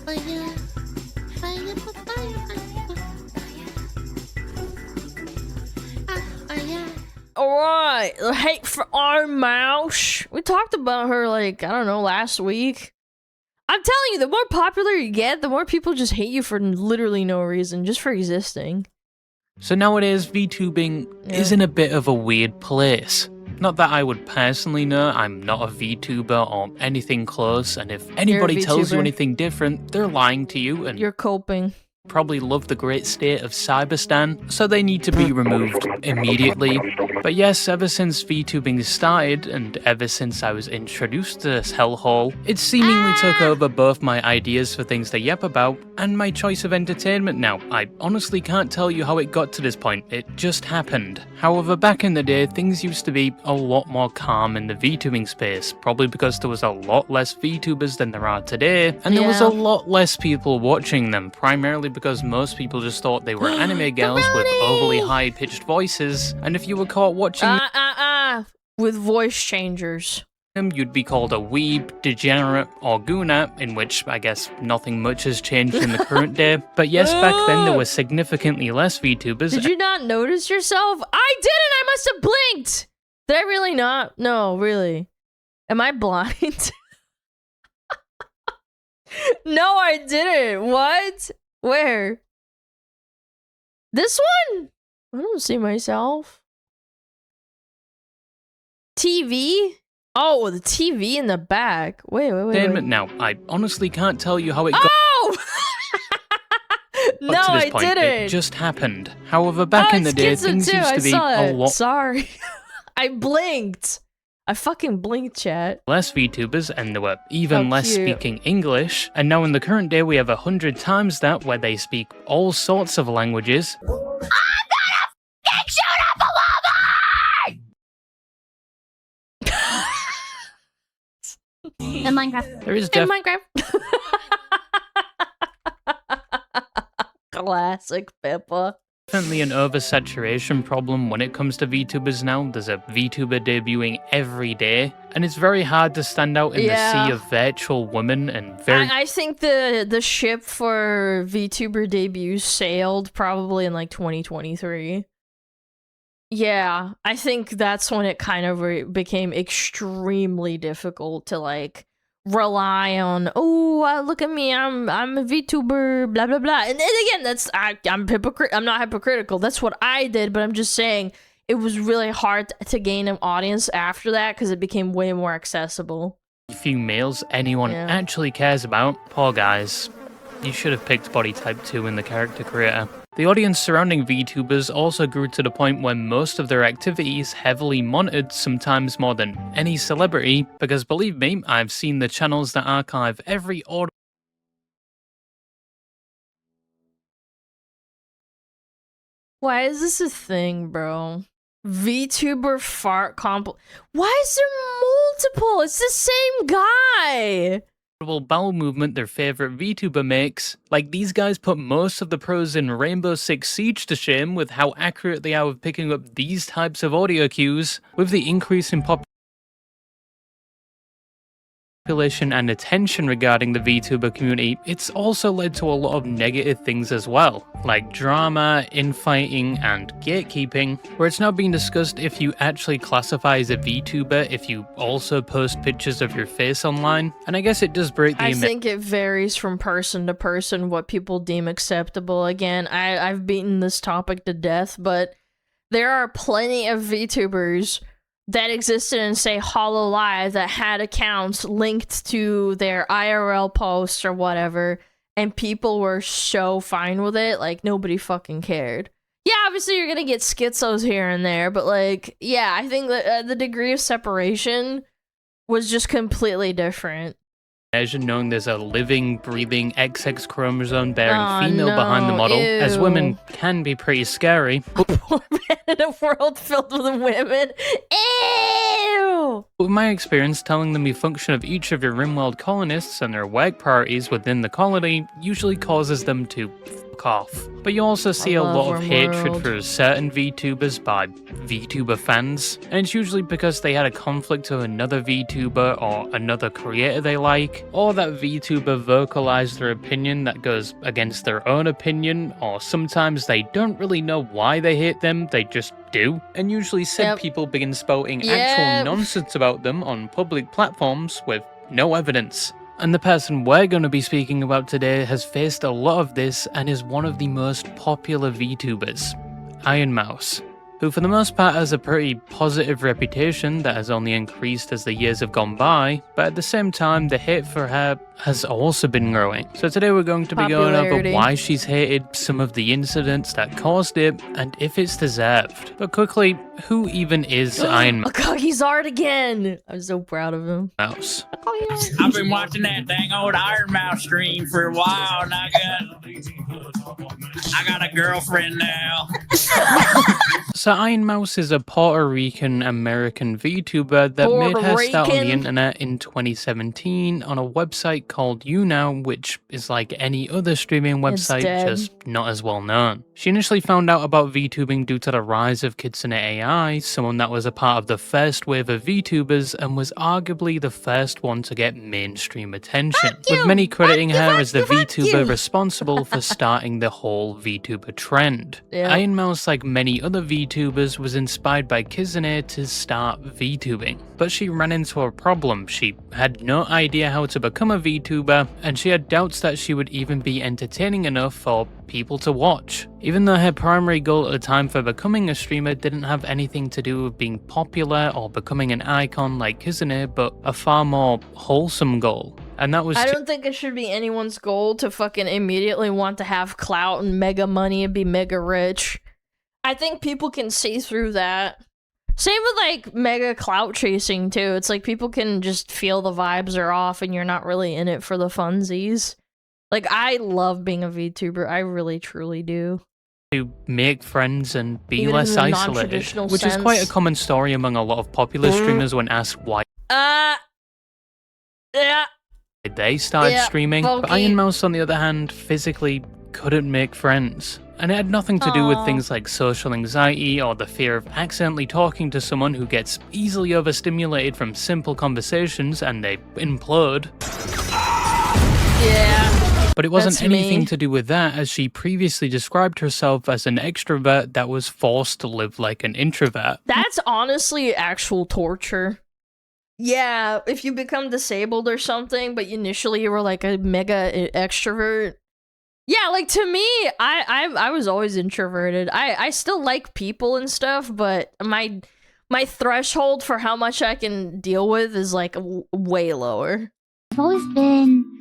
Fire, fire, fire. Alright, the hate for Ironmouse. We talked about her, like, I don't know, last week. I'm telling you, the more popular you get, the more people just hate you for literally no reason, just for existing. So nowadays, VTubing is in a bit of a weird place. Not that I would personally know, I'm not a VTuber or anything close, and if anybody tells you anything different, they're lying to you and you're coping. Probably love the great state of Cyberstan, so they need to be removed immediately. But yes, ever since VTubing started, and ever since I was introduced to this hellhole, it seemingly took over both my ideas for things to yap about, and my choice of entertainment now. I honestly can't tell you how it got to this point, it just happened. However, back in the day, things used to be a lot more calm in the VTubing space, probably because there was a lot less VTubers than there are today, and there was a lot less people watching them, primarily because most people just thought they were anime girls with overly high-pitched voices, and if you were caught watching with voice changers, them, you'd be called a weeb, degenerate, or guna, in which I guess nothing much has changed in the current day. But yes, back then there were significantly less VTubers. Did you not notice yourself? I didn't! I must have blinked! Did I really not? No, really. Am I blind? No, I didn't. What? Where? This one? I don't see myself. TV? Oh, the TV in the back. Wait. Now, I honestly can't tell you how it got no, to this I point. didn't. It just happened. However, back in the day, things used to be a lot. Sorry. I blinked. I fucking blinked, chat. Less VTubers, and there were even less speaking English. And now in the current day, we have 100 times that, where they speak all sorts of languages. I'm gonna f***ing shoot up a woman! In Minecraft. There is In Minecraft. Classic Pippa. Definitely an oversaturation problem when it comes to VTubers now. There's a VTuber debuting every day, and it's very hard to stand out in the sea of virtual women and very... I think the ship for VTuber debuts sailed probably in like 2023. Yeah, I think that's when it kind of became extremely difficult to like rely on, oh, look at me, I'm a VTuber, blah blah blah. And again, that's I'm not hypocritical. That's what I did, but I'm just saying it was really hard to gain an audience after that because it became way more accessible. Few males anyone actually cares about. Poor guys. You should have picked body type 2 in the character creator. The audience surrounding VTubers also grew to the point where most of their activities heavily monitored, sometimes more than any celebrity, because believe me, I've seen the channels that archive every audio. Why is this a thing, bro? VTuber fart comp. Why is there multiple? It's the same guy. Bowel movement their favorite VTuber makes. Like, these guys put most of the pros in Rainbow Six Siege to shame with how accurate they are with picking up these types of audio cues. With the increase in population and attention regarding the VTuber community, it's also led to a lot of negative things as well, like drama, infighting, and gatekeeping, where it's now being discussed if you actually classify as a VTuber if you also post pictures of your face online. And I guess it does break the I think it varies from person to person what people deem acceptable. Again, I've beaten this topic to death, but there are plenty of VTubers that existed in, say, Hololive that had accounts linked to their IRL posts or whatever, and people were so fine with it, like, nobody fucking cared. Yeah, obviously you're gonna get schizos here and there, but, like, yeah, I think that the degree of separation was just completely different. Knowing there's a living, breathing XX chromosome bearing female behind the model, as women can be pretty scary. In a world filled with women. Ew! With my experience, telling them the function of each of your RimWorld colonists and their work priorities within the colony usually causes them to off. But you also see a lot of hatred World. for certain VTubers by VTuber fans, and it's usually because they had a conflict with another VTuber or another creator they like, or that VTuber vocalized their opinion that goes against their own opinion, or sometimes they don't really know why they hate them, they just do. And usually said people begin spouting actual nonsense about them on public platforms with no evidence. And the person we're going to be speaking about today has faced a lot of this and is one of the most popular VTubers, Ironmouse, who for the most part has a pretty positive reputation that has only increased as the years have gone by, but at the same time the hate for her has also been growing. So today we're going to be going over why she's hated, some of the incidents that caused it, and if it's deserved. But quickly, who even is Ironmouse? Akagi's art again! I'm so proud of him. Mouse. I've been watching that dang old Ironmouse stream for a while, and I got a girlfriend now. So Ironmouse is a Puerto Rican American VTuber that made her start on the internet in 2017 on a website called YouNow, which is like any other streaming website, just not as well known. She initially found out about VTubing due to the rise of Kitsune AI, someone that was a part of the first wave of VTubers and was arguably the first one to get mainstream attention, with many crediting her as the VTuber responsible for starting the whole VTuber trend. Ironmouse, like many other VTubers, was inspired by Kitsune to start VTubing, but she ran into a problem. She had no idea how to become a VTuber, and she had doubts that she would even be entertaining enough for people to watch. Even though her primary goal at the time for becoming a streamer didn't have anything to do with being popular or becoming an icon like Kitsune, but a far more wholesome goal. And that was I don't think it should be anyone's goal to fucking immediately want to have clout and mega money and be mega rich. I think people can see through that. Same with like mega clout chasing too. It's like people can just feel the vibes are off and you're not really in it for the funsies. Like, I love being a VTuber. I really, truly do. To make friends and be less isolated, which is quite a common story among a lot of popular streamers when asked why they started streaming. But Ironmouse, on the other hand, physically couldn't make friends. And it had nothing to do with things like social anxiety or the fear of accidentally talking to someone who gets easily overstimulated from simple conversations and they implode. But it wasn't anything to do with that, as she previously described herself as an extrovert that was forced to live like an introvert. That's honestly actual torture. Yeah, if you become disabled or something, but initially you were like a mega extrovert. Yeah, like to me, I was always introverted. I still like people and stuff, but my threshold for how much I can deal with is like way lower. I've always been.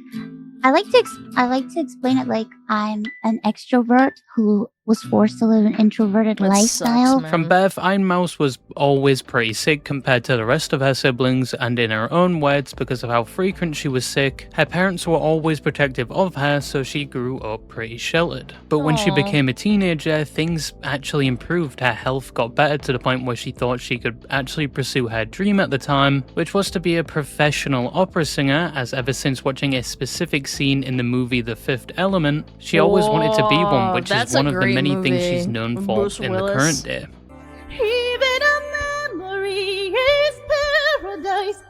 I like to explain it like I'm an extrovert who was forced to live an introverted lifestyle. From birth, Ironmouse was always pretty sick compared to the rest of her siblings, and in her own words, because of how frequent she was sick, her parents were always protective of her, so she grew up pretty sheltered. But when she became a teenager, things actually improved. Her health got better to the point where she thought she could actually pursue her dream at the time, which was to be a professional opera singer, as ever since watching a specific scene in the movie The Fifth Element, she always wanted to be one, which is one of the many things she's known for in the current day. Even a memory is paradise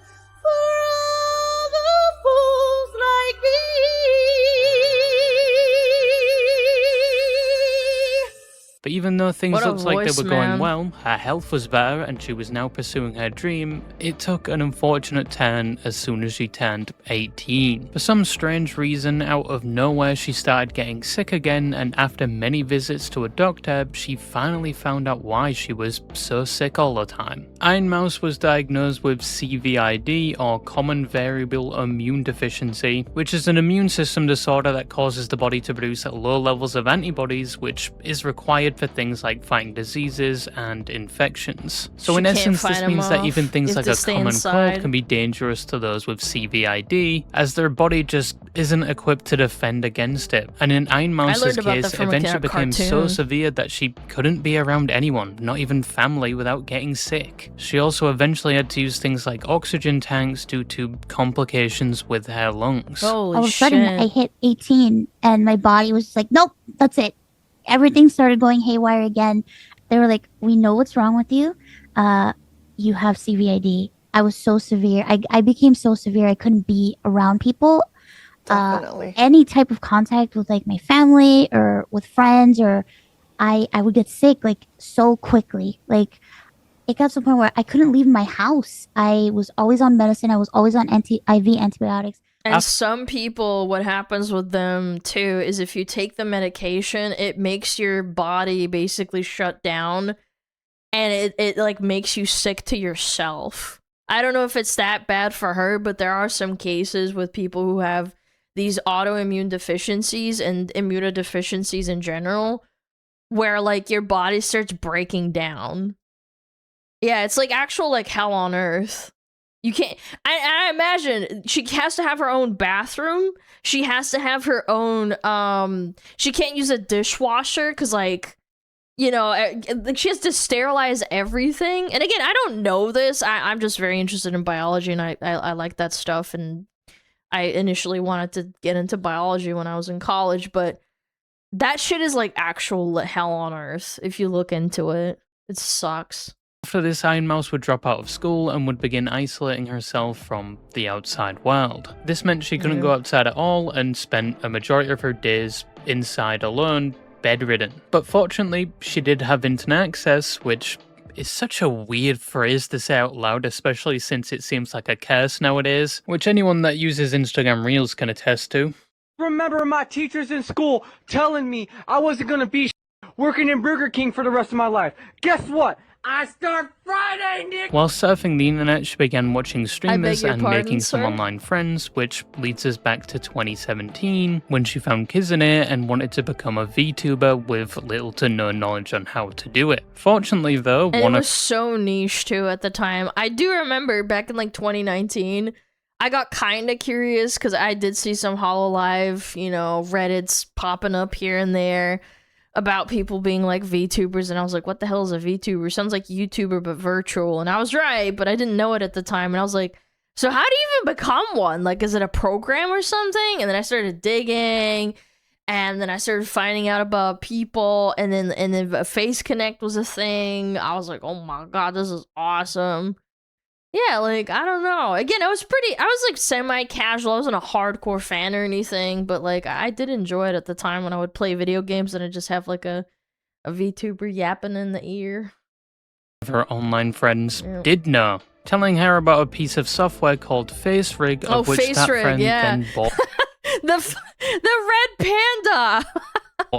for all the fools like me. But even though things looked like they were going well, her health was better and she was now pursuing her dream, it took an unfortunate turn as soon as she turned 18. For some strange reason, out of nowhere she started getting sick again, and after many visits to a doctor, she finally found out why she was so sick all the time. Ironmouse was diagnosed with CVID, or Common Variable Immune Deficiency, which is an immune system disorder that causes the body to produce low levels of antibodies, which is required it for things like fighting diseases and infections. So She in can't essence, fight this 'em means that off. even You things have like to a stay common inside. cold can be dangerous to those with CVID, as their body just isn't equipped to defend against it. And in Ironmouse's learned about case, that from, it like, eventually a became so cartoon. severe that she couldn't be around anyone, not even family, without getting sick. She also eventually had to use things like oxygen tanks due to complications with her lungs. Holy All of a sudden, shit. I hit 18 and my body was just like, nope, that's it. Everything started going haywire again. They were like, we know what's wrong with you. You have CVID. I was so severe. I became so severe I couldn't be around people. Definitely. Any type of contact with like my family or with friends, or I would get sick like so quickly. Like it got to the point where I couldn't leave my house. I was always on medicine. I was always on IV antibiotics. And some people, what happens with them too is if you take the medication, it makes your body basically shut down, and it like makes you sick to yourself. I don't know if it's that bad for her, but there are some cases with people who have these autoimmune deficiencies and immunodeficiencies in general, where like your body starts breaking down. Yeah, it's like actual like hell on earth. You can't. I imagine she has to have her own bathroom. She has to have her own. She can't use a dishwasher because, like, you know, she has to sterilize everything. And again, I don't know this. I'm just very interested in biology, and I like that stuff. And I initially wanted to get into biology when I was in college, but that shit is like actual hell on earth if you look into it. It sucks. After this, Ironmouse would drop out of school and would begin isolating herself from the outside world. This meant she couldn't go outside at all and spent a majority of her days inside alone, bedridden. But fortunately, she did have internet access, which is such a weird phrase to say out loud, especially since it seems like a curse nowadays, which anyone that uses Instagram Reels can attest to. Remember my teachers in school telling me I wasn't gonna be working in Burger King for the rest of my life. Guess what? I start Friday, Nick! While surfing the internet, she began watching streamers your and pardon, making some sir? online friends, which leads us back to 2017, when she found Kizune and wanted to become a VTuber with little to no knowledge on how to do it. Fortunately though, And one it of was so niche too at the time. I do remember back in like 2019, I got kind of curious because I did see some HoloLive, you know, Reddits popping up here and there about people being like VTubers, and I was like, what the hell is a VTuber? Sounds like YouTuber but virtual. And I was right, but I didn't know it at the time. And I was like, so how do you even become one? Like, is it a program or something? And then I started digging, and then I started finding out about people, and then Face Connect was a thing. I was like, oh my god, this is awesome. Yeah, like, I don't know. Again, I was like semi-casual. I wasn't a hardcore fan or anything, but like, I did enjoy it at the time when I would play video games and I'd just have like a VTuber yapping in the ear. her online friends Yeah. did know, telling her about a piece of software called FaceRig, of which that FaceRig, friend yeah. then bought The red panda!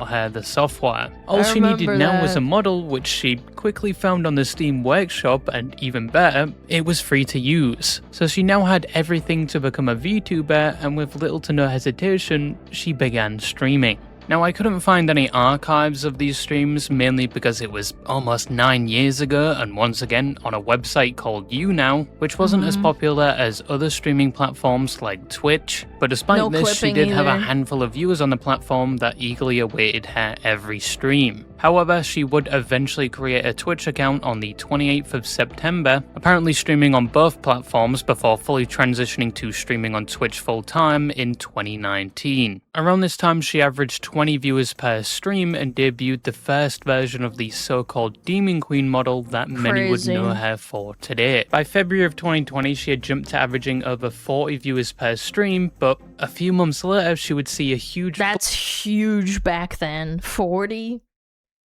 her the software. All she needed remember now was that. a model, which she quickly found on the Steam Workshop, and even better, it was free to use. So she now had everything to become a VTuber, and with little to no hesitation, she began streaming. Now, I couldn't find any archives of these streams, mainly because it was almost 9 years ago, and once again on a website called YouNow, which wasn't as popular as other streaming platforms like Twitch. But despite No this, she clipping did have a either. handful of viewers on the platform that eagerly awaited her every stream. However, she would eventually create a Twitch account on the 28th of September, apparently streaming on both platforms before fully transitioning to streaming on Twitch full-time in 2019. Around this time, she averaged 20 viewers per stream and debuted the first version of the so-called Demon Queen model that many would Crazy. know her for today. By February of 2020, she had jumped to averaging over 40 viewers per stream, but a few months later, she would see a huge That's huge back then. 40?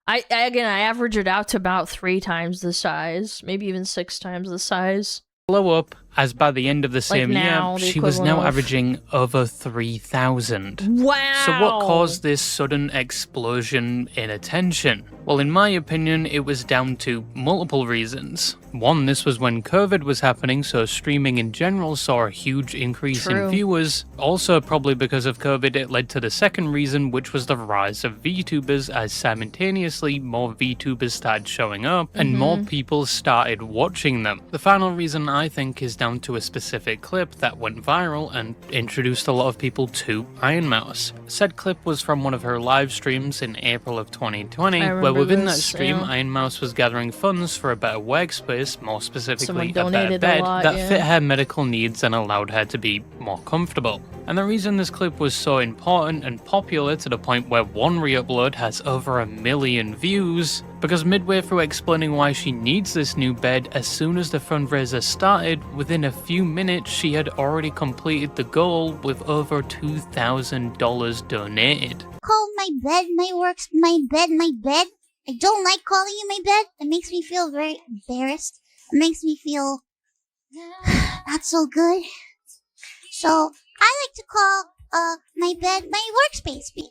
I average it out to about 3 times the size, maybe even 6 times the size. blow up, as by the end of the same now, year, the she was now equivalent of- averaging over 3,000. Wow. So what caused this sudden explosion in attention? Well, in my opinion, it was down to multiple reasons. One, this was when COVID was happening, so streaming in general saw a huge increase True. in viewers. Also, probably because of COVID, it led to the second reason, which was the rise of VTubers, as simultaneously more VTubers started showing up and more people started watching them. The final reason, I think, is down to a specific clip that went viral and introduced a lot of people to Ironmouse. Said clip was from one of her live streams in April of 2020, where within that stream, Ironmouse was gathering funds for a better workspace, more specifically Someone a better donated a bed lot, that yeah. fit her medical needs and allowed her to be more comfortable. And the reason this clip was so important and popular to the point where one re-upload has over 1 million views, because midway through explaining why she needs this new bed, as soon as the fundraiser started, within a few minutes she had already completed the goal with over $2,000 donated. Call my bed, my bed. I don't like calling you my bed. It makes me feel very embarrassed. It makes me feel not so good. So I like to call my bed my workspace. God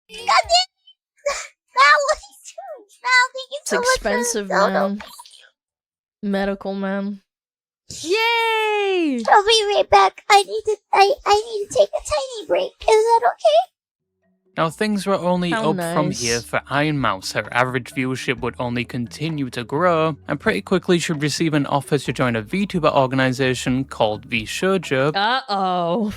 damn it! Now what are you doing? Now thank you It's so much for the expensive, dono. man. Medical man. Yay! I'll be right back. I need to take a tiny break. Is that okay? Now things were only How up from nice. here for Ironmouse. Her average viewership would only continue to grow, and pretty quickly she'd receive an offer to join a VTuber organization called VShoujo Uh-oh.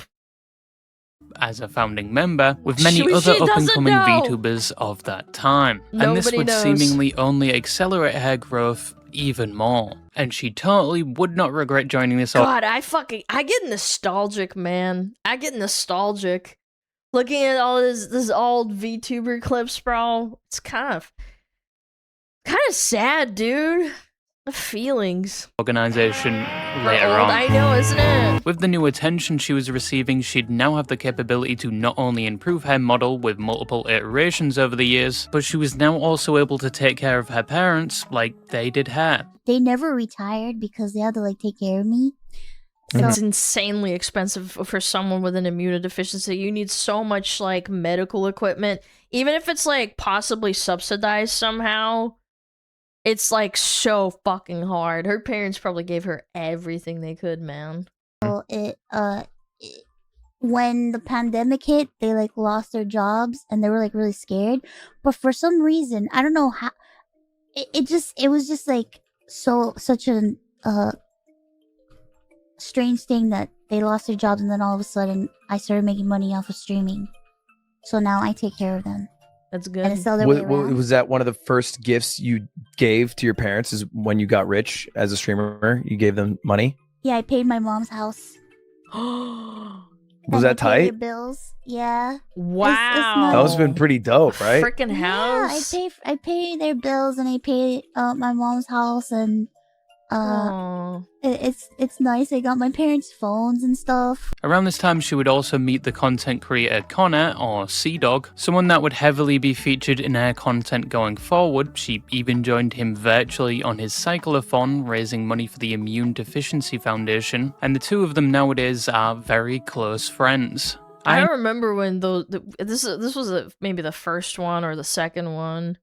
as a founding member, with many She other doesn't up-and-coming know. VTubers of that time. And this Nobody would knows. seemingly only accelerate her growth even more. And she totally would not regret joining this God, I get nostalgic, man. I get nostalgic. Looking at all this old VTuber clips, bro. It's kind of sad, dude. The feelings. organization We're later old, on. I know, isn't it? With the new attention she was receiving, she'd now have the capability to not only improve her model with multiple iterations over the years, but she was now also able to take care of her parents like they did her. They never retired because they had to take care of me. So It's insanely expensive for someone with an immunodeficiency. You need so much medical equipment, even if it's possibly subsidized somehow. It's so fucking hard. Her parents probably gave her everything they could, man. when the pandemic hit, they lost their jobs and they were really scared. But for some reason, I don't know how, it was just such a strange thing that they lost their jobs and then all of a sudden I started making money off of streaming. So now I take care of them. That's And I good. sell their way around. Was that one of the first gifts you gave to your parents? Is when you got rich as a streamer, you gave them money? Yeah, I paid my mom's house. Was And I that paid their tight? bills. Yeah. Wow. That must have been pretty dope, right? Freaking house. Yeah, I pay their bills and I pay my mom's house and Aw. it's nice. I got my parents' phones and stuff. Around this time, she would also meet the content creator Connor, or Sea-Dog, someone that would heavily be featured in her content going forward. She even joined him virtually on his cyclothon, raising money for the Immune Deficiency Foundation, and the two of them nowadays are very close friends. I don't remember when this was maybe the first one or the second one.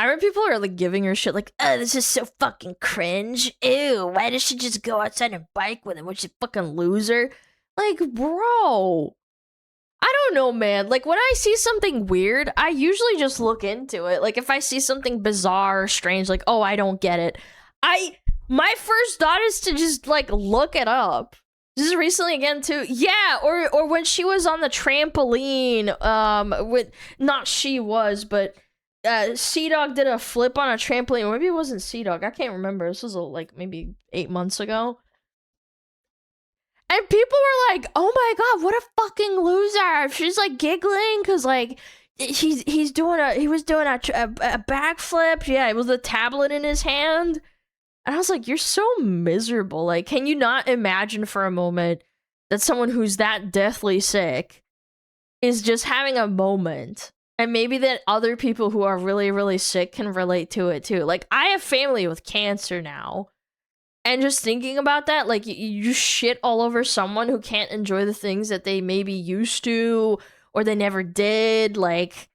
I remember people are giving her shit oh, this is so fucking cringe. Ew, why does she just go outside and bike with him? What's she fucking loser? Bro. I don't know, man. When I see something weird, I usually just look into it. If I see something bizarre or strange, oh, I don't get it. My first thought is to just look it up. This is recently again too. Yeah, or when she was on the trampoline, not she was, but Sea-Dog did a flip on a trampoline, or maybe it wasn't Sea-Dog. I can't remember. This was maybe 8 months ago. And people were like, "Oh my god, what a fucking loser!" She's giggling because he was doing a backflip. Yeah, it was a tablet in his hand, and I was like, "You're so miserable. Can you not imagine for a moment that someone who's that deathly sick is just having a moment?" And maybe that other people who are really, really sick can relate to it too. Like, I have family with cancer now. And just thinking about that, like, you shit all over someone who can't enjoy the things that they maybe used to or they never did. Like,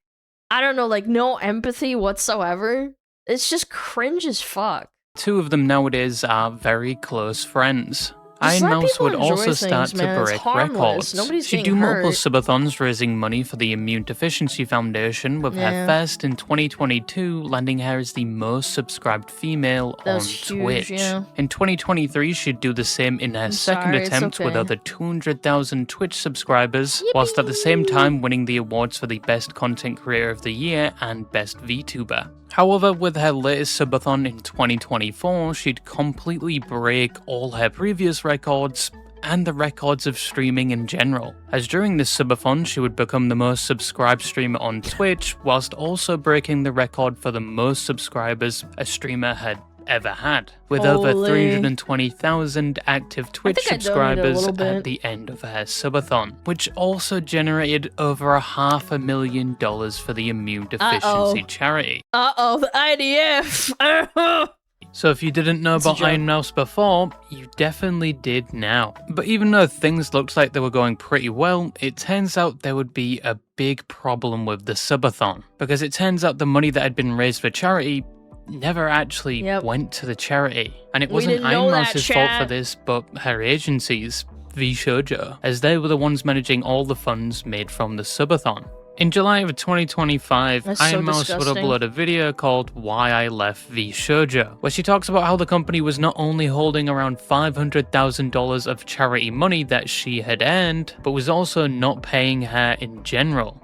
I don't know, like, no empathy whatsoever. It's just cringe as fuck. Two of them nowadays are very close friends. Just let Ironmouse people would enjoy also things, start to man. It's break harmless. records. Nobody's She'd getting do multiple hurt. subathons raising money for the Immune Deficiency Foundation, with Yeah. her first in 2022 landing her as the most subscribed female That on was huge, Twitch. yeah. In 2023, she'd do the same in her second sorry, it's attempt with okay. over 200,000 Twitch subscribers, whilst at the same time winning the awards for the Best Content Creator of the Year and Best VTuber. However, with her latest subathon in 2024, she'd completely break all her previous records and the records of streaming in general, as during this subathon she would become the most subscribed streamer on Twitch, whilst also breaking the record for the most subscribers a streamer had ever had, with over Holy. 320,000 active Twitch think I donated a subscribers little bit. at the end of her subathon, which also generated over $500,000 for the Immune Deficiency charity. Uh-oh, the IDF! So if you didn't know It's a about joke. Ironmouse before, you definitely did now. But even though things looked like they were going pretty well, it turns out there would be a big problem with the subathon. Because it turns out the money that had been raised for charity never actually Yep. went to the charity. And it We wasn't didn't know that, Ironmouse's fault for chat. this, but her agency's, VTubers, as they were the ones managing all the funds made from the subathon. In July of 2025, That's so Ironmouse would disgusting. upload a video called Why I Left VTubers, where she talks about how the company was not only holding around $500,000 of charity money that she had earned, but was also not paying her in general.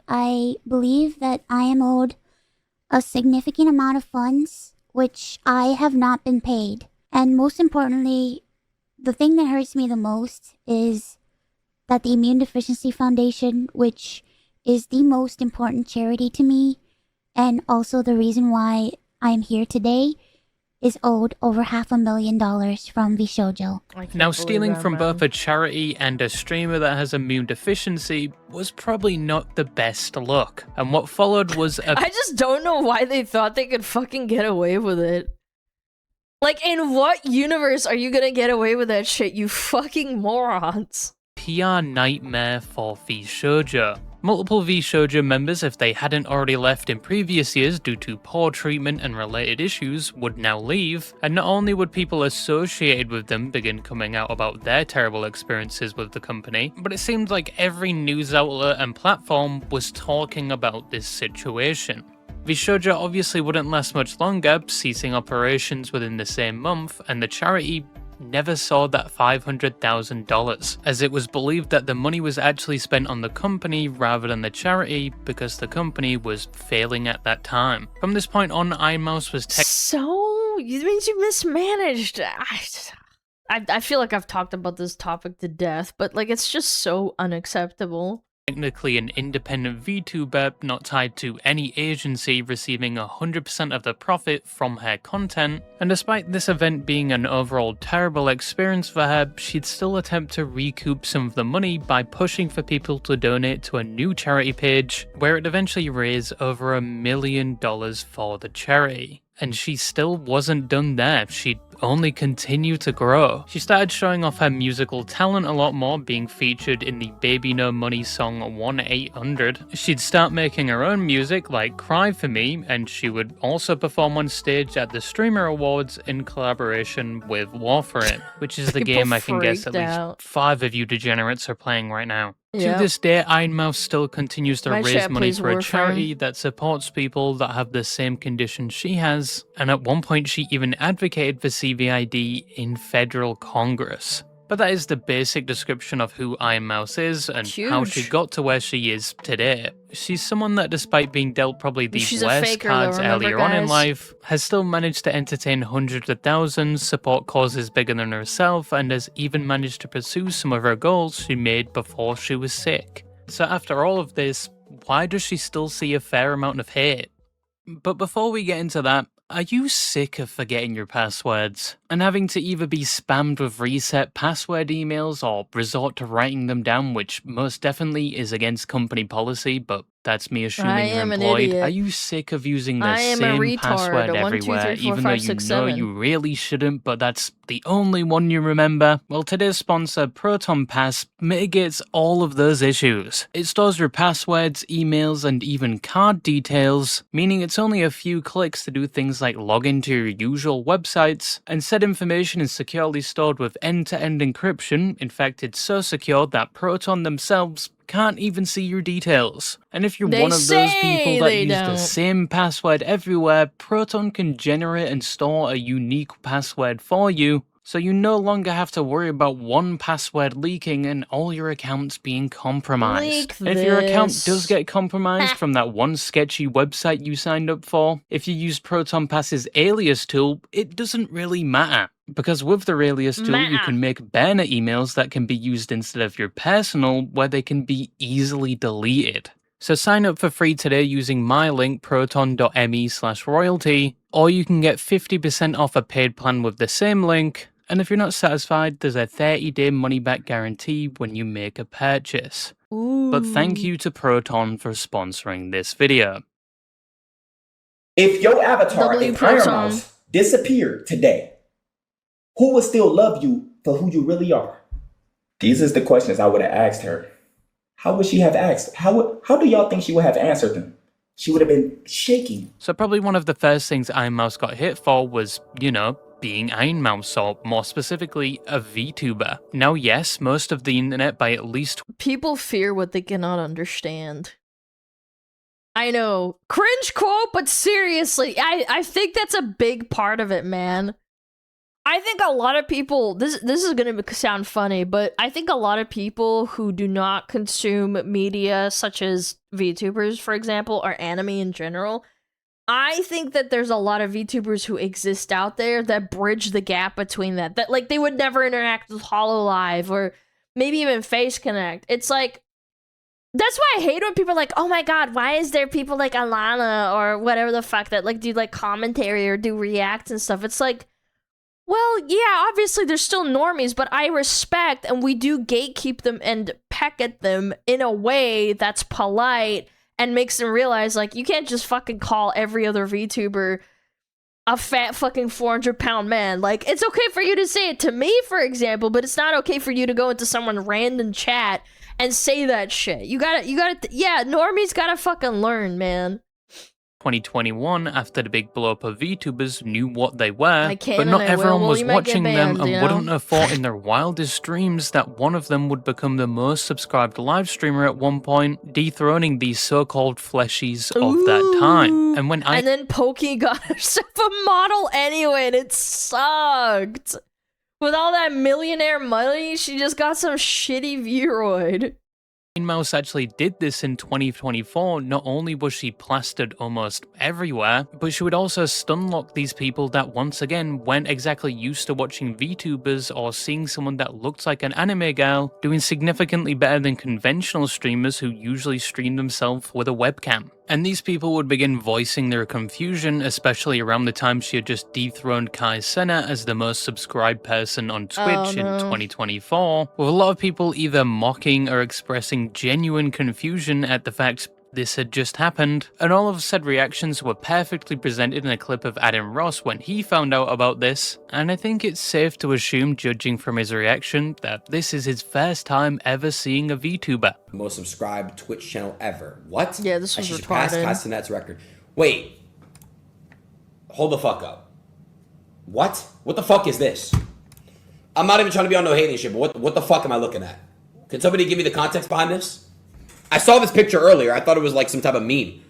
I believe that I am owed a significant amount of funds, which I have not been paid. And most importantly, the thing that hurts me the most is that the Immune Deficiency Foundation, which is the most important charity to me, and also the reason why I'm here today, is owed over $500,000 from Vishojo. Now, stealing from both a charity and a streamer that has immune deficiency was probably not the best look, and what followed was a I just don't know why they thought they could fucking get away with it. Like, in what universe are you gonna get away with that shit, you fucking morons? PR nightmare for VTubers. Multiple VTubers members, if they hadn't already left in previous years due to poor treatment and related issues, would now leave, and not only would people associated with them begin coming out about their terrible experiences with the company, but it seemed like every news outlet and platform was talking about this situation. VTubers obviously wouldn't last much longer, ceasing operations within the same month, and the charity never saw that $500,000, as it was believed that the money was actually spent on the company rather than the charity because the company was failing at that time. From this point on, Ironmouse was So, it means you mismanaged. I feel like I've talked about this topic to death, but like, it's just so unacceptable. technically an independent VTuber not tied to any agency, receiving 100% of the profit from her content, and despite this event being an overall terrible experience for her, she'd still attempt to recoup some of the money by pushing for people to donate to a new charity page, where it eventually raised over $1 million for the charity. And she still wasn't done there, she'd only continued to grow. She started showing off her musical talent a lot more, being featured in the Baby No Money song 1-800. She'd start making her own music like Cry For Me, and she would also perform on stage at the Streamer Awards in collaboration with Warframe, which is the People game I can guess at freaked least out. 5 of you degenerates are playing right now. Yep. To this day, Ironmouse still continues to My raise chat money plays for a Warframe. charity that supports people that have the same condition she has, and at one point she even advocated for CVID in federal Congress. But that is the basic description of who Ironmouse is and how she Huge. got to where she is today. She's someone that, despite being dealt probably the She's a worst faker, cards though, remember, earlier on in guys? life, has still managed to entertain hundreds of thousands, support causes bigger than herself, and has even managed to pursue some of her goals she made before she was sick. So after all of this, why does she still see a fair amount of hate? But before we get into that, are you sick of forgetting your passwords and having to either be spammed with reset password emails or resort to writing them down, which most definitely is against company policy, but That's me I assuming you're am an employed. idiot. Are you sick of using the I am a same retard. password 1, 2, 3, everywhere, 4, even 5, though you 6, know 7. you really shouldn't, but that's the only one you remember? Well, today's sponsor, Proton Pass, mitigates all of those issues. It stores your passwords, emails, and even card details, meaning it's only a few clicks to do things like log into your usual websites, and said information is securely stored with end-to-end encryption. In fact, it's so secure that Proton themselves can't even see your details. And if you're They one of those say people that they use the don't. same password everywhere, Proton can generate and store a unique password for you, so you no longer have to worry about one password leaking and all your accounts being compromised. Leak And if your account this. does get compromised from that one sketchy website you signed up for, if you use Proton Pass's alias tool, it doesn't really matter. Because with the alias tool, you can make burner emails that can be used instead of your personal, where they can be easily deleted. So sign up for free today using my link, proton.me/royalty, or you can get 50% off a paid plan with the same link. And if you're not satisfied, there's a 30-day money-back guarantee when you make a purchase. Ooh. But thank you to Proton for sponsoring this video. If your avatar W in Proton. Ironmouse disappeared today, who would still love you for who you really are? These is the questions I would have asked her. How would she have asked? How do y'all think she would have answered them? She would have been shaking. So probably one of the first things Ironmouse got hit for was, you know, being Ironmouse, or more specifically, a VTuber. Now yes, most of the internet by at least People fear what they cannot understand. I know. Cringe quote, but seriously, I think that's a big part of it, man. I think a lot of people, this is gonna sound funny, but I think a lot of people who do not consume media such as VTubers, for example, or anime in general, I think that there's a lot of VTubers who exist out there that bridge the gap between that like they would never interact with HoloLive or maybe even Face Connect. It's like, that's why I hate when people are like, oh my god, why is there people like Alana or whatever the fuck that like do like commentary or do reacts and stuff. It's like, well, yeah, obviously they're still normies, but I respect and we do gatekeep them and peck at them in a way that's polite and makes them realize, like, you can't just fucking call every other VTuber a fat fucking 400-pound man. Like, it's okay for you to say it to me, for example, but it's not okay for you to go into someone random chat and say that shit. You gotta, yeah, normies gotta fucking learn, man. 2021, after the big blow up of VTubers knew what they were, can but and not I will. everyone Well, was you might get watching them banned, and you know? wouldn't have thought in their wildest dreams that one of them would become the most subscribed live streamer at one point, dethroning these so-called fleshies of that time. And when And then Pokey got herself a model anyway, and it sucked. With all that millionaire money, she just got some shitty Vroid. Ironmouse actually did this in 2024, not only was she plastered almost everywhere, but she would also stunlock these people that once again weren't exactly used to watching VTubers or seeing someone that looked like an anime girl doing significantly better than conventional streamers who usually stream themselves with a webcam. And these people would begin voicing their confusion, especially around the time she had just dethroned Kai Cenat as the most subscribed person on Twitch in 2024, with a lot of people either mocking or expressing genuine confusion at the fact this had just happened, and all of said reactions were perfectly presented in a clip of Adam Ross when he found out about this, and I think it's safe to assume, judging from his reaction, that this is his first time ever seeing a VTuber. Most subscribed Twitch channel ever. What? Yeah, this was she surpassed retarded. Kai Cenat's record. Wait. Hold the fuck up. What? What the fuck is this? I'm not even trying to be on no hating shit, but what the fuck am I looking at? Can somebody give me the context behind this? I saw this picture earlier. I thought it was like some type of meme.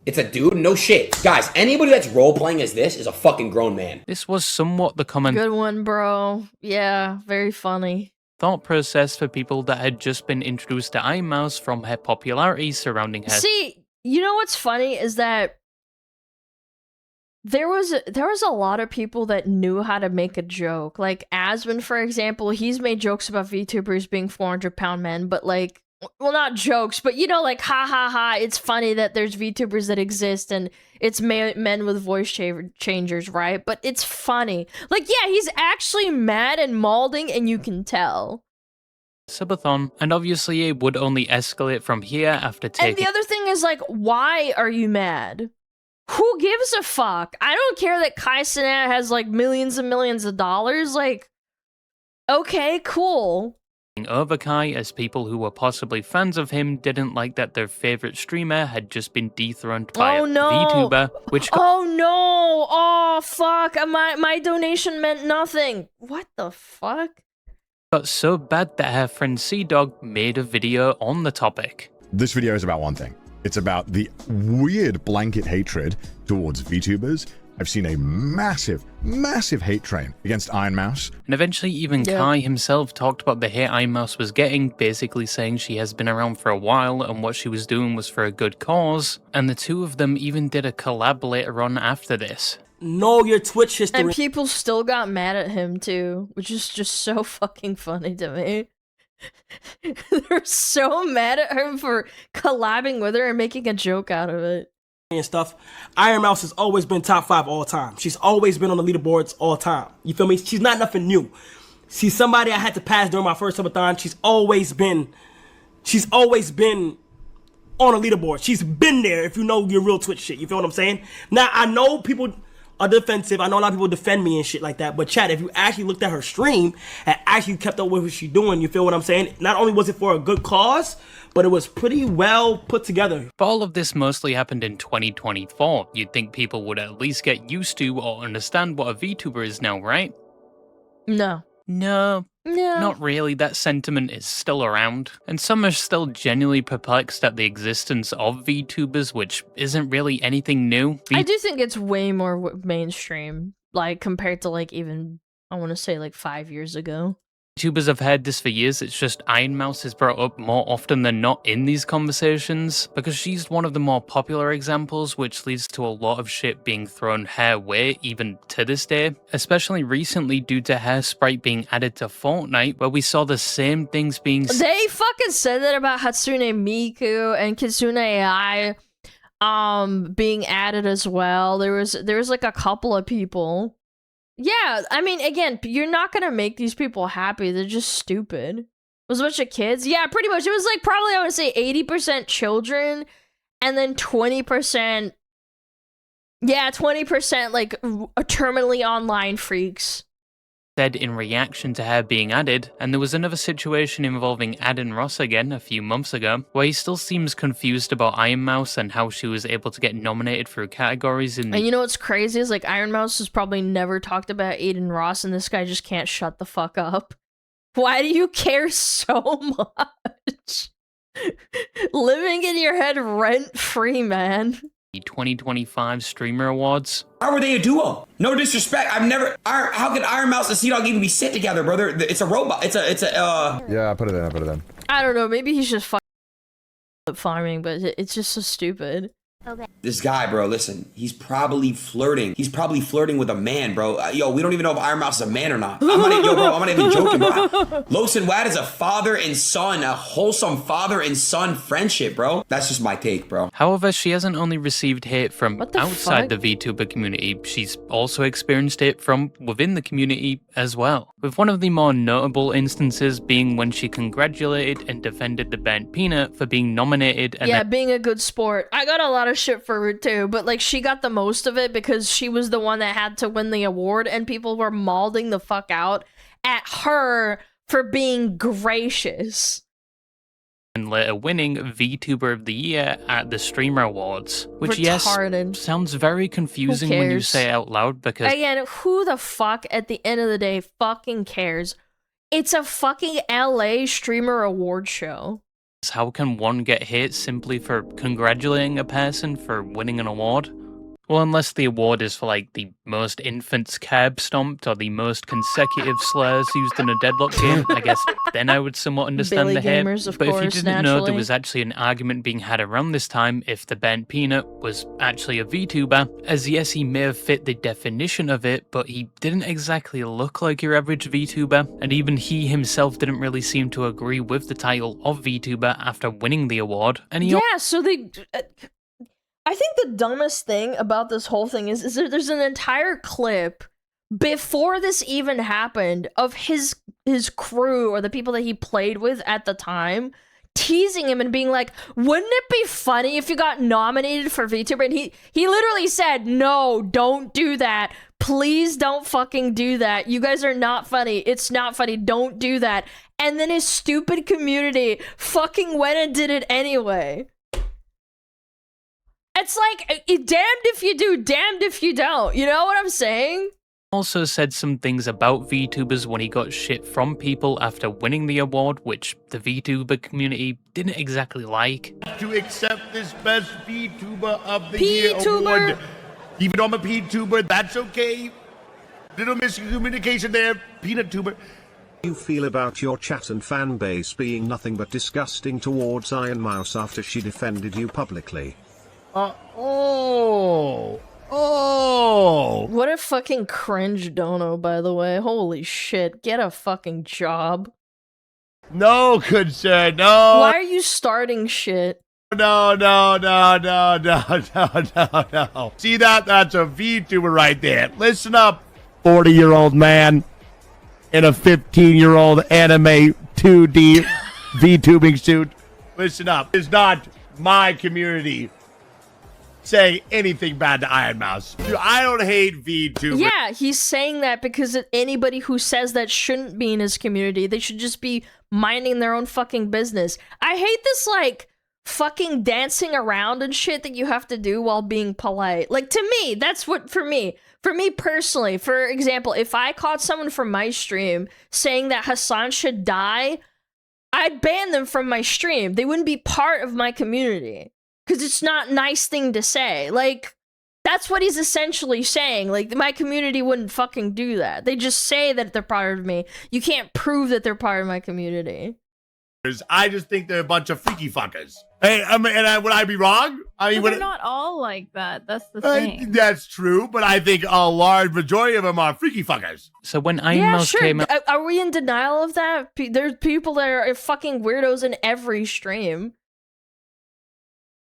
It's a dude? No shit. Guys, anybody that's role-playing as this is a fucking grown man. This was somewhat the common Good one, bro. Yeah, very funny. thought process for people that had just been introduced to Ironmouse from her popularity surrounding her. See, you know what's funny is that there was a lot of people that knew how to make a joke. Like Asmon, for example, he's made jokes about VTubers being 400-pound men, but like, well, not jokes, but you know, like, ha ha ha, it's funny that there's VTubers that exist and it's men with voice changers, right? But it's funny. Like, yeah, he's actually mad and malding, and you can tell. Subathon, and obviously it would only escalate from here after taking. And the other thing is, like, why are you mad? Who gives a fuck? I don't care that Kai Cenat has, like, millions and millions of dollars. Like, okay, cool. Over Kai, as people who were possibly fans of him didn't like that their favorite streamer had just been dethroned by a VTuber, which Oh no! Oh fuck! My donation meant nothing. What the fuck? got so bad that her friend Sea-Dog made a video on the topic. This video is about one thing. It's about the weird blanket hatred towards VTubers. I've seen a massive, massive hate train against Ironmouse. And eventually even Kai himself talked about the hate Ironmouse was getting, basically saying she has been around for a while and what she was doing was for a good cause. And the two of them even did a collab later on after this. Know your Twitch history. And people still got mad at him too, which is just so fucking funny to me. They're so mad at him for collabing with her and making a joke out of it. And stuff. Ironmouse has always been top 5 all time. She's always been on the leaderboards all time. You feel me? She's not nothing new. She's somebody I had to pass during my first subathon. She's always been on the leaderboard. She's been there if you know your real Twitch shit. You feel what I'm saying? Now I know people are defensive. I know a lot of people defend me and shit like that. But chat, if you actually looked at her stream and actually kept up with what she's doing, you feel what I'm saying? Not only was it for a good cause, but it was pretty well put together. But all of this mostly happened in 2024. You'd think people would at least get used to or understand what a VTuber is now, right? No. No. Not really. That sentiment is still around. And some are still genuinely perplexed at the existence of VTubers, which isn't really anything new. I do think it's way more mainstream, like, compared to, like, even, I want to say, like, 5 years ago. VTubers have heard this for years, it's just Ironmouse is brought up more often than not in these conversations, because she's one of the more popular examples, which leads to a lot of shit being thrown her way, even to this day, especially recently due to her sprite being added to Fortnite, where we saw the same things being They fucking said that about Hatsune Miku and Kitsune AI being added as well. There was like a couple of people. Yeah, I mean, again, you're not gonna make these people happy. They're just stupid. It was a bunch of kids. Yeah, pretty much. It was like probably, I would say, 80% children, and then 20%. Yeah, 20% like terminally online freaks. Said in reaction to her being added, and there was another situation involving Adin Ross again a few months ago, where he still seems confused about Ironmouse and how she was able to get nominated through categories in the— And you know what's crazy is, like, Ironmouse has probably never talked about Aiden Ross, and this guy just can't shut the fuck up. Why do you care so much? Living in your head rent-free, man. The 2025 Streamer Awards. How are they a duo? No disrespect. I've never. How could Ironmouse and Sea-Dog even be sit together, brother? It's a robot. It's a. Yeah, I put it in. I don't know. Maybe he's just farming, but it's just so stupid. Okay. This guy, bro, listen, he's probably flirting. He's probably flirting with a man, bro. Yo, we don't even know if Ironmouse is a man or not. I'm not even joking, bro. Los and Wad is a father and son, a wholesome father and son friendship, bro. That's just my take, bro. However, she hasn't only received hate from What the outside fuck? the VTuber community, she's also experienced it from within the community as well. With one of the more notable instances being when she congratulated and defended the burnt peanut for being nominated and Yeah, being a good sport. I got a lot of shit for her too, but like she got the most of it because she was the one that had to win the award, and people were mauling the fuck out at her for being gracious. and later winning VTuber of the Year at the Streamer Awards. Which, Retarded. yes, sounds very confusing when you cares? say it out loud because Again, who the fuck at the end of the day fucking cares? It's a fucking LA streamer award show. how can one get hate simply for congratulating a person for winning an award? Well, unless the award is for, like, the most infants curb stomped or the most consecutive slurs used in a deadlock game, I guess then I would somewhat understand Billy the hate. gamers, of But if you course, didn't know, there naturally. was actually an argument being had around this time if the burnt peanut was actually a VTuber, as yes, he may have fit the definition of it, but he didn't exactly look like your average VTuber, and even he himself didn't really seem to agree with the title of VTuber after winning the award. And he Yeah, so they... I think the dumbest thing about this whole thing is that there's an entire clip before this even happened of his crew or the people that he played with at the time teasing him and being like, wouldn't it be funny if you got nominated for VTuber? And he literally said, no, don't do that. Please don't fucking do that. You guys are not funny. It's not funny. Don't do that. And then his stupid community fucking went and did it anyway. It's like, damned if you do, damned if you don't. You know what I'm saying? Also said some things about VTubers when he got shit from people after winning the award, which the VTuber community didn't exactly like. To accept this best VTuber of the year award. Even though I'm a VTuber, that's okay. Little miscommunication there, peanut tuber. You feel about your chat and fan base being nothing but disgusting towards Ironmouse after she defended you publicly? Oh. What a fucking cringe dono, by the way. Holy shit. Get a fucking job. No, good sir, no. Why are you starting shit? No. See that? That's a VTuber right there. Listen up, 40-year-old man in a 15-year-old anime 2D VTubing suit. Listen up. It's not my community say anything bad to Ironmouse. Dude, I don't hate VTubers. Yeah, he's saying that because anybody who says that shouldn't be in his community. They should just be minding their own fucking business. I hate this, like, fucking dancing around and shit that you have to do while being polite. Like, to me, that's what, for me personally, for example, if I caught someone from my stream saying that Hassan should die, I'd ban them from my stream. They wouldn't be part of my community. Because it's not a nice thing to say. Like, that's what he's essentially saying. Like, my community wouldn't fucking do that. They just say that they're part of me. You can't prove that they're part of my community. I just think they're a bunch of freaky fuckers. Hey, would I be wrong? I mean, they're not all like that. That's the thing. That's true, but I think a large majority of them are freaky fuckers. So when Ironmouse came out... Are we in denial of that? There's people that are fucking weirdos in every stream.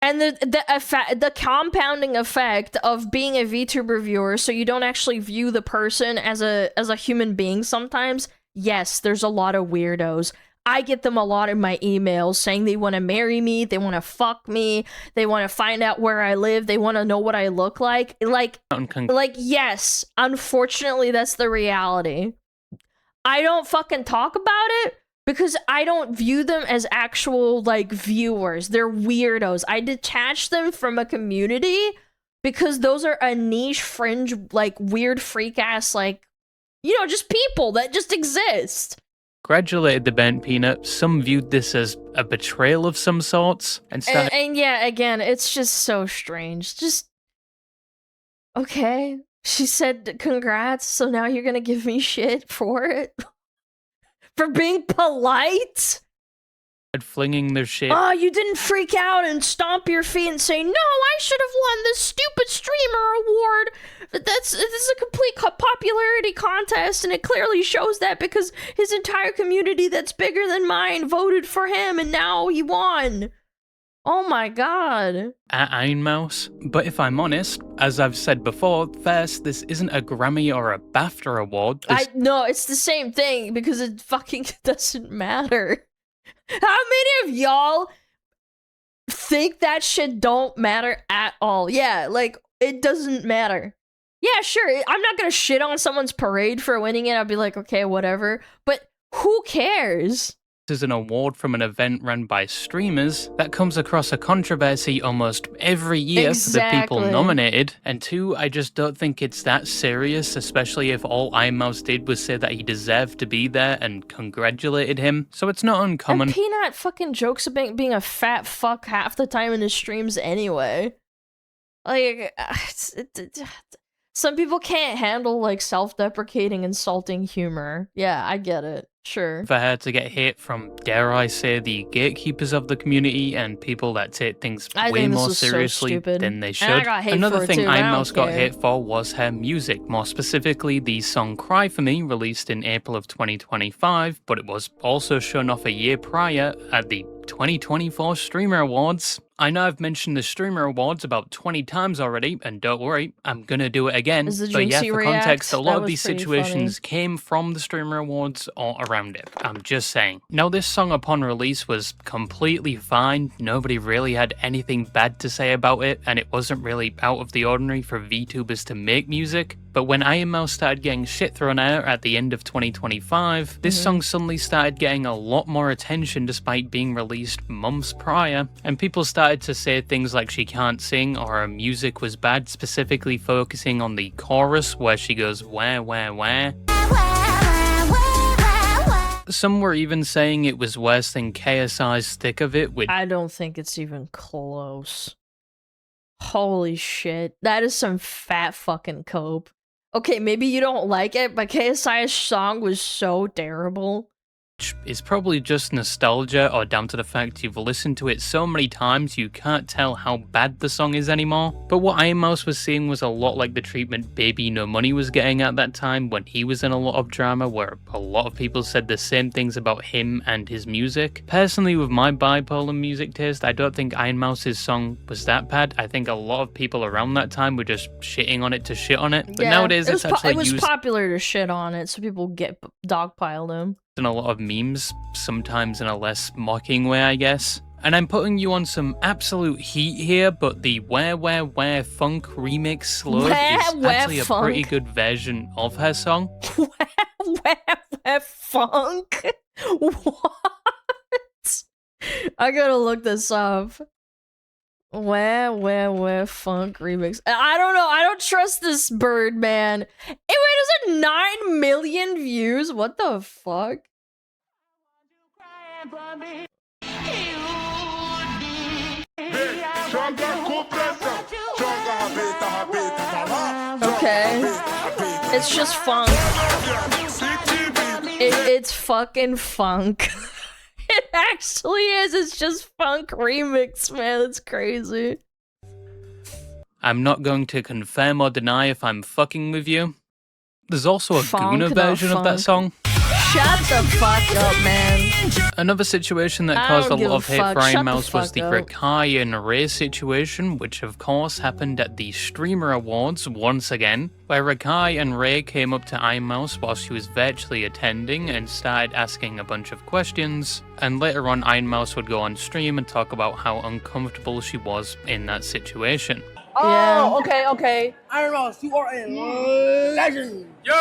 And the compounding effect of being a VTuber viewer, so you don't actually view the person as a human being sometimes. Yes, there's a lot of weirdos. I get them a lot in my emails saying they want to marry me, they want to fuck me, they want to find out where I live, they want to know what I look like. Like, yes, unfortunately, that's the reality. I don't fucking talk about it. Because I don't view them as actual, like, viewers. They're weirdos. I detach them from a community because those are a niche, fringe, like, weird, freak-ass, like, you know, just people that just exist. Congratulated the Bent Peanut. Some viewed this as a betrayal of some sorts. And yeah, again, it's just so strange. Just, okay. She said, congrats, so now you're gonna give me shit for it? For being polite? Flinging their shit. Oh, you didn't freak out and stomp your feet and say, no, I should have won this stupid streamer award. This is a complete popularity contest, and it clearly shows that because his entire community that's bigger than mine voted for him, and now he won. Oh my god. At Ironmouse. But if I'm honest, as I've said before, first, this isn't a Grammy or a BAFTA award. No, it's the same thing because it fucking doesn't matter. How many of y'all think that shit don't matter at all? Yeah, like, it doesn't matter. Yeah, sure, I'm not gonna shit on someone's parade for winning it. I'll be like, okay, whatever. But who cares? Is an award from an event run by streamers that comes across a controversy almost every year for the people nominated. And two, I just don't think it's that serious, especially if all Ironmouse did was say that he deserved to be there and congratulated him. So it's not uncommon. And Peanut fucking jokes about being a fat fuck half the time in his streams anyway. Like, some people can't handle, like, self-deprecating, insulting humor. Yeah, I get it. Sure. For her to get hate from, dare I say, the gatekeepers of the community and people that take things way more seriously than they should. And I got hate Another for thing it too, Ironmouse got hate for was her music, more specifically the song Cry For Me, released in April of 2025, but it was also shown off a year prior at the 2024 Streamer Awards. I know I've mentioned the Streamer Awards about 20 times already, and don't worry, I'm gonna do it again. Is the But yeah, Jinxie for context, a react? lot That of was these pretty situations came from the Streamer Awards or around it. I'm just saying. Now, this song upon release was completely fine. Nobody really had anything bad to say about it, and it wasn't really out of the ordinary for VTubers to make music. But when Ironmouse started getting shit thrown at her at the end of 2025, this song suddenly started getting a lot more attention despite being released months prior, and people started to say things like she can't sing or her music was bad, specifically focusing on the chorus where she goes wah wah wah. Some were even saying it was worse than KSI's Thick of It, which I don't think it's even close. Holy shit. That is some fat fucking cope. Okay, maybe you don't like it, but KSI's song was so terrible. is probably just nostalgia or down to the fact you've listened to it so many times you can't tell how bad the song is anymore. But what Ironmouse was seeing was a lot like the treatment Baby No Money was getting at that time when he was in a lot of drama, where a lot of people said the same things about him and his music. Personally, with my bipolar music taste, I don't think Ironmouse's song was that bad. I think a lot of people around that time were just shitting on it to shit on it. But nowadays it's actually it was used popular to shit on it, so people get dogpiled him. in a lot of memes, sometimes in a less mocking way, I guess. And I'm putting you on some absolute heat here, but the Where Funk remix Slowed is actually a pretty good version of her song. Where Funk? What? I gotta look this up. Where Funk remix. I don't know. I don't trust this bird, man. Wait, is it 9 million views? What the fuck? Okay. It's just funk. It's fucking funk. It actually is. It's just funk remix, man. It's crazy. I'm not going to confirm or deny if I'm fucking with you. There's also a Funk, Guna not version of that funk. song. Shut the fuck up, man. Another situation that I caused a don't give lot a of hate fuck. for Shut the Ironmouse was fuck the up. Rakai and Ray situation, which of course happened at the Streamer Awards once again, where Rakai and Ray came up to Ironmouse while she was virtually attending and started asking a bunch of questions, and later on Ironmouse would go on stream and talk about how uncomfortable she was in that situation. Oh, okay. Ironmouse, you are a legend. Yo!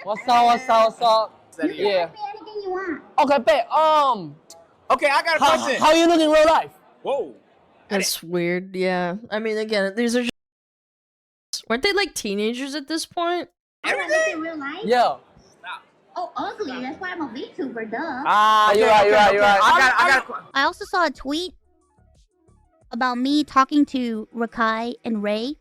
What's up? Yeah. Anything you want. Okay, bet. Okay, I got a question. How you look in real life? Whoa. That's weird, yeah. I mean, again, these are just... Weren't they like teenagers at this point? I want to look in real life. Yeah. Oh, ugly. That's why I'm a VTuber, duh. You're right. I also saw a tweet about me talking to Rakai and Ray.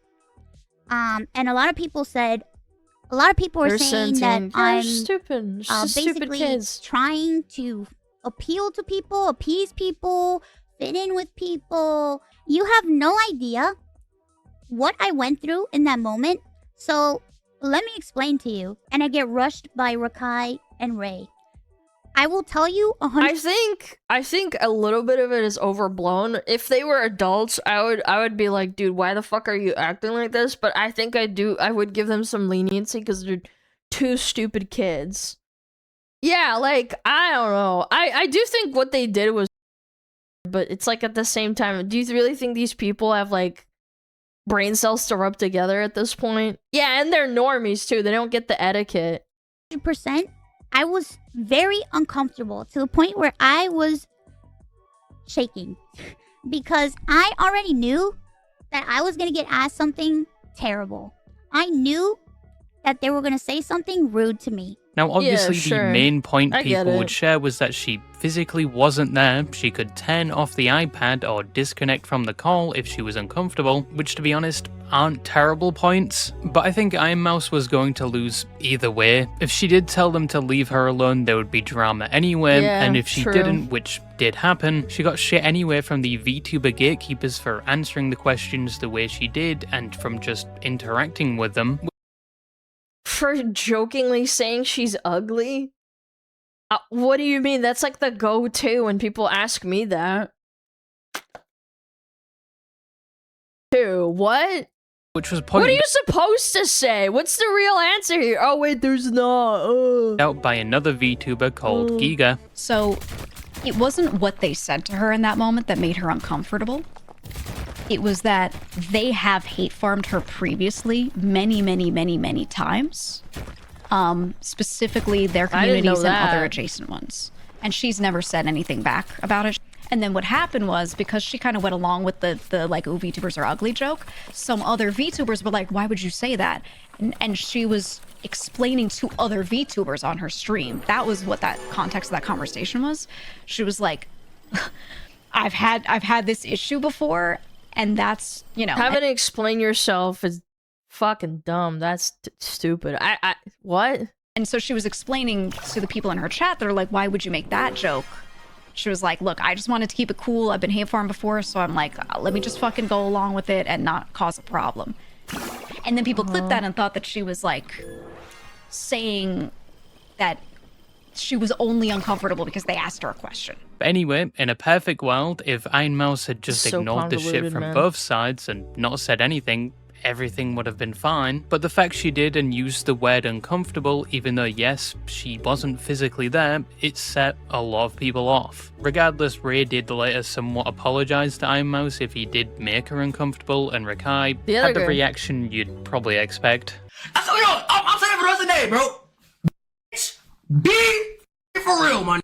And a lot of people were They're saying sentient. that You're I'm stupid. Just stupid basically kids. trying to appeal to people, appease people, fit in with people. You have no idea what I went through in that moment. So let me explain to you. And I get rushed by Rakai and Ray. I will tell you 100%. I think a little bit of it is overblown. If they were adults, I would be like, dude, why the fuck are you acting like this? But I think I would give them some leniency because they're two stupid kids. Yeah, like, I don't know. I do think what they did was, but it's like at the same time, do you really think these people have like brain cells to rub together at this point? Yeah, and they're normies too. They don't get the etiquette. 100%. I was very uncomfortable to the point where I was shaking because I already knew that I was going to get asked something terrible. I knew that they were going to say something rude to me. Now, obviously, sure. the main point I get people would it. share was that she physically wasn't there. She could turn off the iPad or disconnect from the call if she was uncomfortable, which, to be honest, aren't terrible points. But I think Ironmouse was going to lose either way. If she did tell them to leave her alone, there would be drama anyway, Yeah, and if she true. didn't, which did happen, she got shit anyway from the VTuber gatekeepers for answering the questions the way she did and from just interacting with them. For jokingly saying she's ugly? What do you mean? That's like the go-to when people ask me that. What? Which was What are pointed you supposed to say? What's the real answer here? Oh wait, there's not. out by another VTuber called Giga. So, it wasn't what they said to her in that moment that made her uncomfortable. It was that they have hate farmed her previously many times. Specifically their communities and other adjacent ones. And she's never said anything back about it. And then what happened was, because she kind of went along with the like, oh, VTubers are ugly joke, some other VTubers were like, why would you say that? And she was explaining to other VTubers on her stream. That was what that context of that conversation was. She was like, I've had this issue before, and that's, you know. Having to explain yourself is fucking dumb. That's stupid. What? And so she was explaining to the people in her chat, they're like, why would you make that joke? She was like, look, I just wanted to keep it cool. I've been hate farmed before, so I'm like, let me just fucking go along with it and not cause a problem. And then people clipped that and thought that she was like saying that she was only uncomfortable because they asked her a question. But anyway, in a perfect world, if Ironmouse had just ignored the shit from both sides and not said anything, everything would have been fine. But the fact she did and used the word uncomfortable, even though yes, she wasn't physically there, it set a lot of people off. Regardless, Ray did later somewhat apologize to Ironmouse if he did make her uncomfortable, and Rakai had the reaction you'd probably expect. I'm saying for the rest of the day, bro. Be for real, man.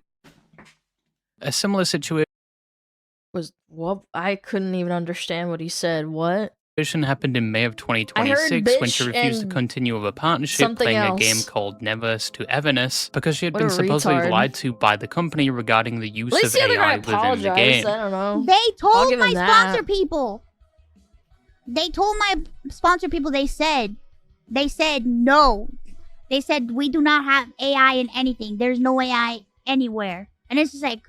A similar situation was what? I couldn't even understand what he said. What? Happened in May of 2026 when she refused to continue with a partnership playing a game called Neverness to Everness because she had been supposedly lied to by the company regarding the use of AI within the game. I don't know. They told my sponsor people. They told my sponsor people. They said no. They said we do not have AI in anything. There's no AI anywhere. And it's just like,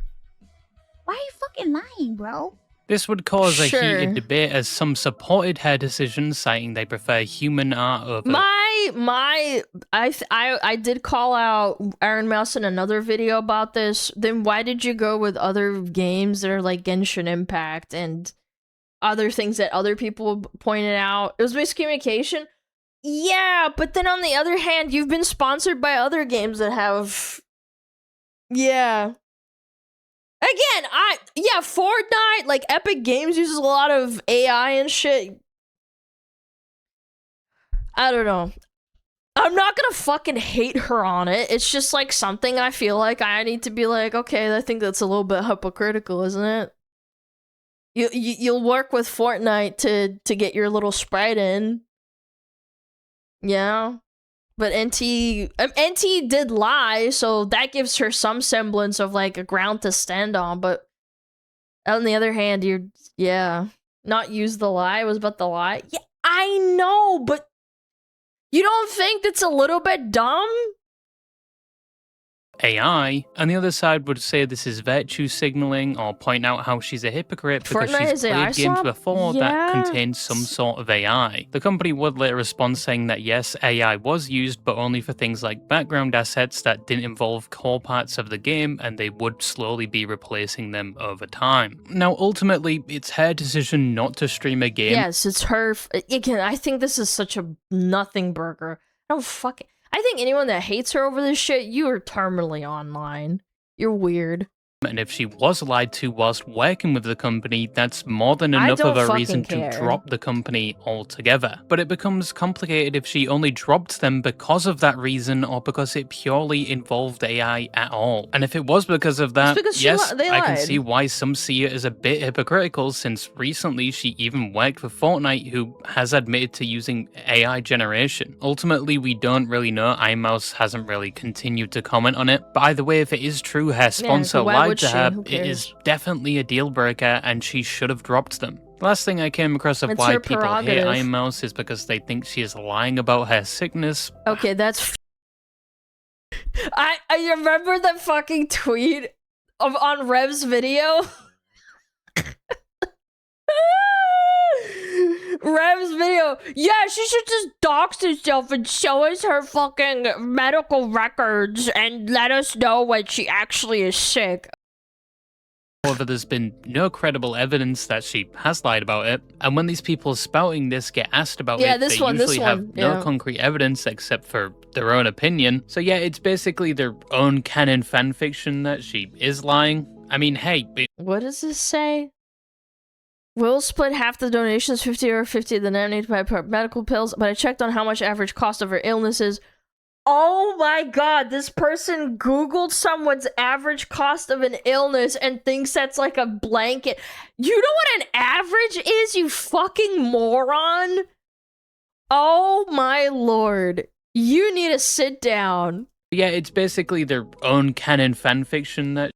why are you fucking lying, bro? This would cause a heated debate as some supported her decision, citing they prefer human art over... I did call out Ironmouse in another video about this. Then why did you go with other games that are like Genshin Impact and other things that other people pointed out? It was miscommunication. Yeah, but then on the other hand, you've been sponsored by other games that have... Yeah. Again, Fortnite, like Epic Games uses a lot of AI and shit. I don't know. I'm not gonna fucking hate her on it. It's just like something I feel like I need to be like, okay, I think that's a little bit hypocritical, isn't it? You'll work with Fortnite to get your little sprite in. Yeah. But NT did lie, so that gives her some semblance of like a ground to stand on, but on the other hand, not use the lie was but the lie. Yeah, I know, but you don't think that's a little bit dumb? AI, and the other side would say this is virtue signaling or point out how she's a hypocrite because she's played games before that contained some sort of AI. The company would later respond saying that yes, AI was used, but only for things like background assets that didn't involve core parts of the game, and they would slowly be replacing them over time. Now, ultimately, it's her decision not to stream a game. Yes, it's her. Again, I think this is such a nothing burger. I think anyone that hates her over this shit, you are terminally online. You're weird. And if she was lied to whilst working with the company, that's more than enough of a reason to drop the company altogether. But it becomes complicated if she only dropped them because of that reason or because it purely involved AI at all. And if it was because of that, yes, I can see why some see it as a bit hypocritical, since recently she even worked for Fortnite, who has admitted to using AI generation. Ultimately, we don't really know. Ironmouse hasn't really continued to comment on it. But either way, if it is true, her sponsor lied to her, it is definitely a deal breaker and she should have dropped them. The last thing I came across of why people hate Ironmouse is because they think she is lying about her sickness. Okay, that's I remember that fucking tweet on Rev's video. Rev's video. Yeah, she should just dox herself and show us her fucking medical records and let us know when she actually is sick. However, there's been no credible evidence that she has lied about it, and when these people spouting this get asked about it, they usually have no concrete evidence except for their own opinion. So yeah, it's basically their own canon fanfiction that she is lying. I mean, hey, what does this say? We'll split half the donations, 50 or 50 the net need to buy medical pills, but I checked on how much average cost of her illness is. Oh my god, this person Googled someone's average cost of an illness and thinks that's like a blanket. You know what an average is, you fucking moron? Oh my lord. You need to sit down. Yeah, it's basically their own canon fanfiction that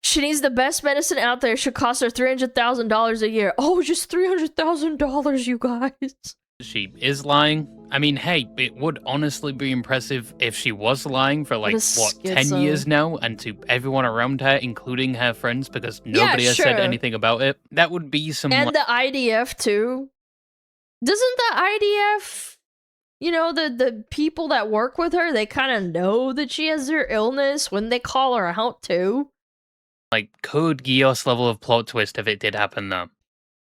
she needs the best medicine out there. It should cost her $300,000 a year. Oh, just $300,000, you guys. She is lying. I mean, hey, it would honestly be impressive if she was lying for like, what, 10 years now, and to everyone around her, including her friends, because nobody has said anything about it. That would be some... And the IDF, too. Doesn't the IDF, you know, the people that work with her, they kind of know that she has her illness when they call her out, too? Like, Code Geass level of plot twist if it did happen, though.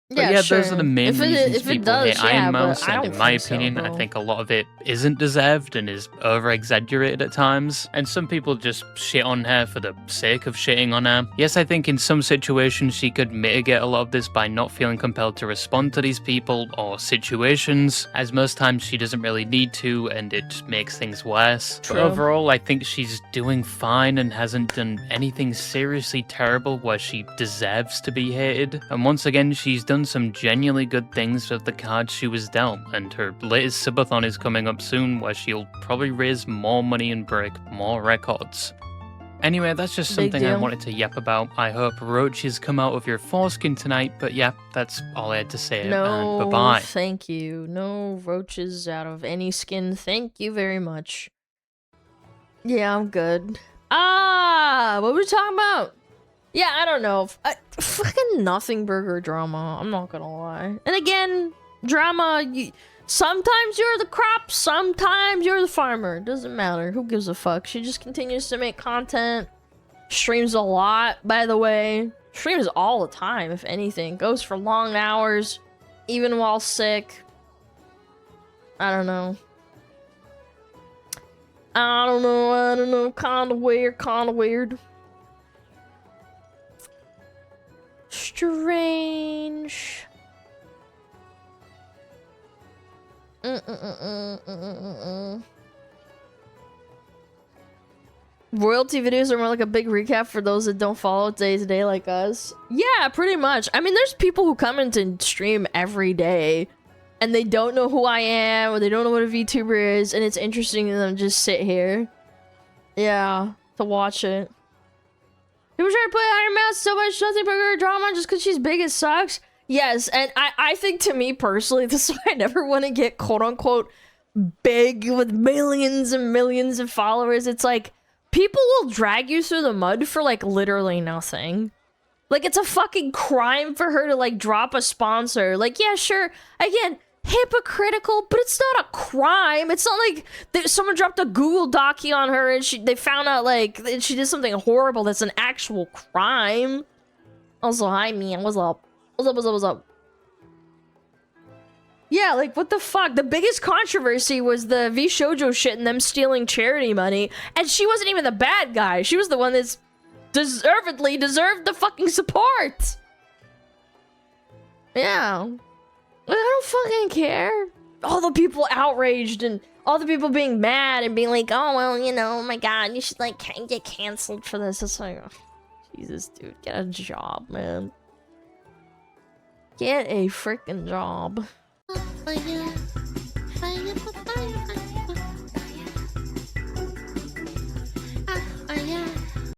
But yeah, those are the main reasons people hate Ironmouse, and in my opinion, I think a lot of it isn't deserved and is over-exaggerated at times, and some people just shit on her for the sake of shitting on her. Yes, I think in some situations she could mitigate a lot of this by not feeling compelled to respond to these people or situations, as most times she doesn't really need to, and it just makes things worse. But overall, I think she's doing fine and hasn't done anything seriously terrible where she deserves to be hated, and once again, she's done some genuinely good things with the cards she was dealt, and her latest subathon is coming up soon where she'll probably raise more money and break more records. Anyway, that's just something I wanted to yap about. I hope roaches come out of your foreskin tonight, but yeah, that's all I had to say, and bye-bye. Thank you. No roaches out of any skin. Thank you very much. Yeah, I'm good. What were we talking about? Yeah, I don't know. Fucking nothing burger drama. I'm not gonna lie. And again, drama, sometimes you're the crop, sometimes you're the farmer. It doesn't matter. Who gives a fuck? She just continues to make content. Streams a lot, by the way. Streams all the time, if anything. Goes for long hours, even while sick. I don't know. I don't know. Kinda weird. Strange. Royalty videos are more like a big recap for those that don't follow day to day like us. Yeah, pretty much. I mean, there's people who come into stream every day and they don't know who I am or they don't know what a VTuber is, and it's interesting to them just sit here. Yeah, to watch it. People try to put Ironmouse so much nothing burger drama just because she's big, it sucks. Yes, and I think to me personally, this is why I never want to get quote-unquote big with millions and millions of followers. It's like, people will drag you through the mud for like literally nothing. Like, it's a fucking crime for her to like drop a sponsor. Like, yeah, sure, again, hypocritical, but it's not a crime. It's not like someone dropped a Google Docu on her and they found out like she did something horrible that's an actual crime. Also, hi man, what's up? What's up? Yeah, like what the fuck? The biggest controversy was the V Shoujo shit and them stealing charity money, and she wasn't even the bad guy. She was the one that's deservedly deserved the fucking support. Yeah. I don't fucking care. All the people outraged and all the people being mad and being like, oh, well, you know, oh my god, you should, like, get canceled for this. It's like, oh, Jesus, dude, get a job, man. Get a freaking job.